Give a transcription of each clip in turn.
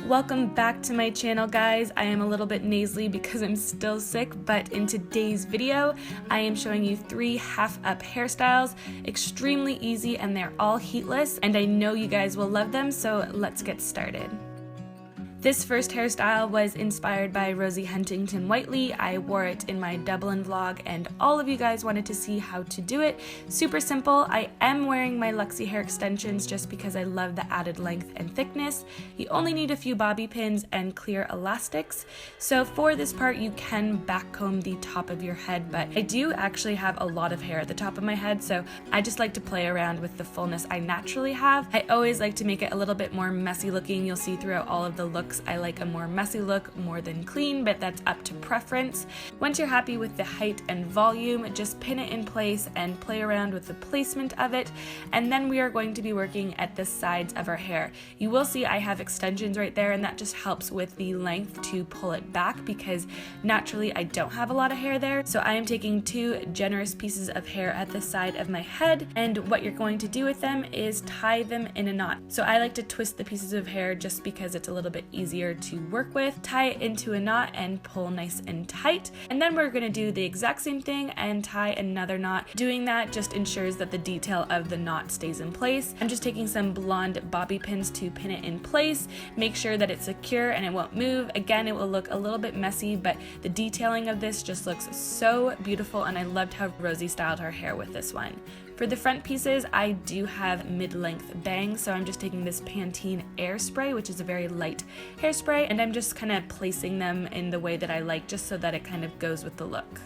Welcome back to my channel, guys. I am a little bit nasally because I'm still sick, but in today's video, I am showing you 3 half-up hairstyles. Extremely easy, and they're all heatless, and I know you guys will love them, so let's get started. This first hairstyle was inspired by Rosie Huntington Whiteley. I wore it in my Dublin vlog and all of you guys wanted to see how to do it. Super simple. I am wearing my Luxy hair extensions just because I love the added length and thickness. You only need a few bobby pins and clear elastics. So for this part you can back comb the top of your head, but I do actually have a lot of hair at the top of my head, so I just like to play around with the fullness I naturally have. I always like to make it a little bit more messy looking. You'll see throughout all of the looks I like a more messy look more than clean, but that's up to preference. Once you're happy with the height and volume, just pin it in place and play around with the placement of it, and then we are going to be working at the sides of our hair. You will see I have extensions right there, and that just helps with the length to pull it back because naturally I don't have a lot of hair there. So I am taking 2 generous pieces of hair at the side of my head, and what you're going to do with them is tie them in a knot. So I like to twist the pieces of hair just because it's a little bit easier to work with. Tie it into a knot and pull nice and tight, and then we're going to do the exact same thing and tie another knot. Doing that just ensures that the detail of the knot stays in place. I'm just taking some blonde bobby pins to pin it in place. Make sure that it's secure and it won't move. Again, it will look a little bit messy, but the detailing of this just looks so beautiful, and I loved how Rosie styled her hair with this one. For the front pieces, I do have mid-length bangs, so I'm just taking this Pantene Air Spray, which is a very light hairspray, and I'm just kind of placing them in the way that I like, just so that it kind of goes with the look.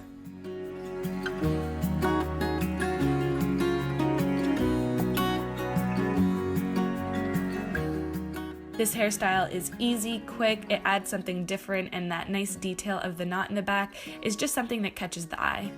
This hairstyle is easy, quick, it adds something different, and that nice detail of the knot in the back is just something that catches the eye.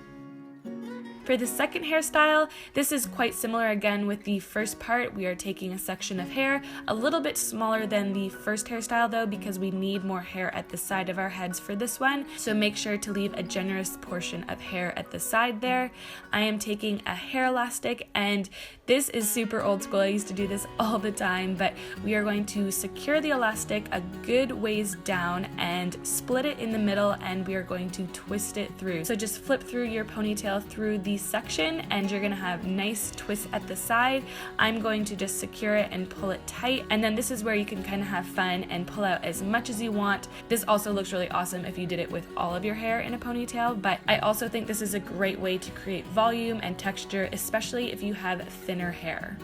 For the second hairstyle, this is quite similar again with the first part. We are taking a section of hair, a little bit smaller than the first hairstyle though, because we need more hair at the side of our heads for this one. So make sure to leave a generous portion of hair at the side there. I am taking a hair elastic, and this is super old school. I used to do this all the time, but we are going to secure the elastic a good ways down and split it in the middle, and we are going to twist it through. So just flip through your ponytail through the section, and you're gonna have nice twists at the side. I'm going to just secure it and pull it tight, and then this is where you can kind of have fun and pull out as much as you want. This also looks really awesome if you did it with all of your hair in a ponytail, but I also think this is a great way to create volume and texture, especially if you have thinner hair.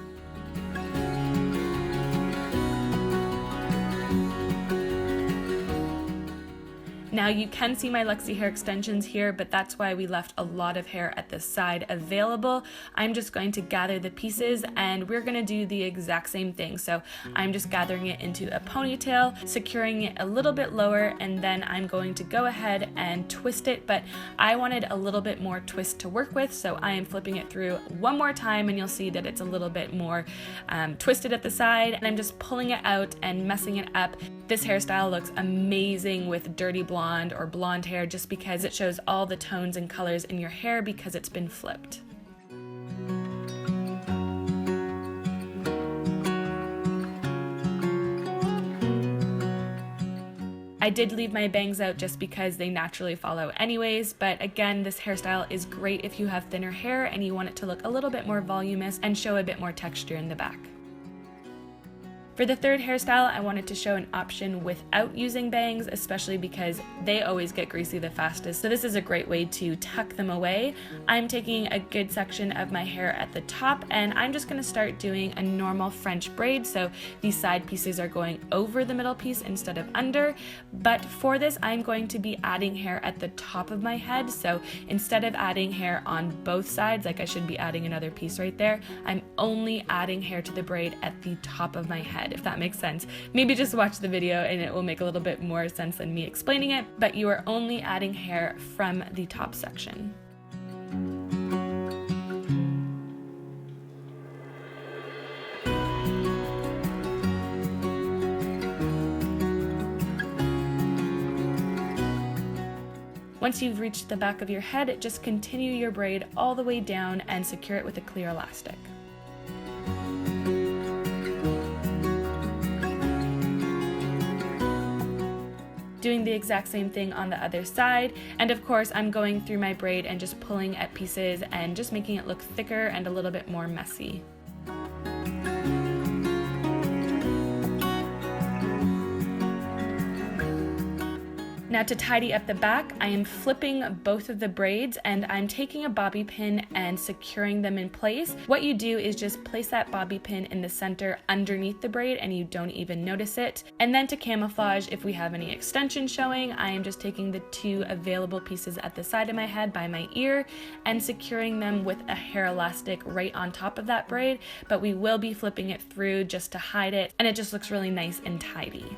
Now you can see my Luxy hair extensions here, but that's why we left a lot of hair at the side available. I'm just going to gather the pieces, and we're gonna do the exact same thing. So I'm just gathering it into a ponytail, securing it a little bit lower, and then I'm going to go ahead and twist it, but I wanted a little bit more twist to work with, so I am flipping it through one more time, and you'll see that it's a little bit more twisted at the side, and I'm just pulling it out and messing it up. This hairstyle looks amazing with dirty blonde or blonde hair, just because it shows all the tones and colors in your hair because it's been flipped. I did leave my bangs out just because they naturally fall out anyways, but again, this hairstyle is great if you have thinner hair and you want it to look a little bit more voluminous and show a bit more texture in the back. For the third hairstyle, I wanted to show an option without using bangs, especially because they always get greasy the fastest. So this is a great way to tuck them away. I'm taking a good section of my hair at the top, and I'm just gonna start doing a normal French braid. So these side pieces are going over the middle piece instead of under. But for this, I'm going to be adding hair at the top of my head. So instead of adding hair on both sides, like I should be adding another piece right there, I'm only adding hair to the braid at the top of my head, if that makes sense. Maybe just watch the video and it will make a little bit more sense than me explaining it, but you are only adding hair from the top section. Once you've reached the back of your head, just continue your braid all the way down and secure it with a clear elastic. doing the exact same thing on the other side. And of course, I'm going through my braid and just pulling at pieces and just making it look thicker and a little bit more messy. Now to tidy up the back, I am flipping both of the braids and I'm taking a bobby pin and securing them in place. What you do is just place that bobby pin in the center underneath the braid and you don't even notice it. And then to camouflage, if we have any extension showing, I am just taking the two available pieces at the side of my head by my ear and securing them with a hair elastic right on top of that braid, but we will be flipping it through just to hide it, and it just looks really nice and tidy.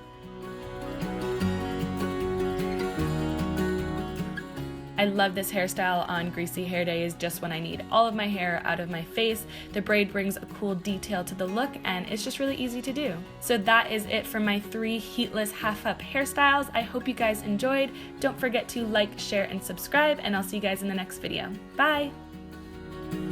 I love this hairstyle on greasy hair days, just when I need all of my hair out of my face. The braid brings a cool detail to the look and it's just really easy to do. So that is it for my 3 heatless half up hairstyles. I hope you guys enjoyed. Don't forget to like, share, and subscribe, and I'll see you guys in the next video. Bye!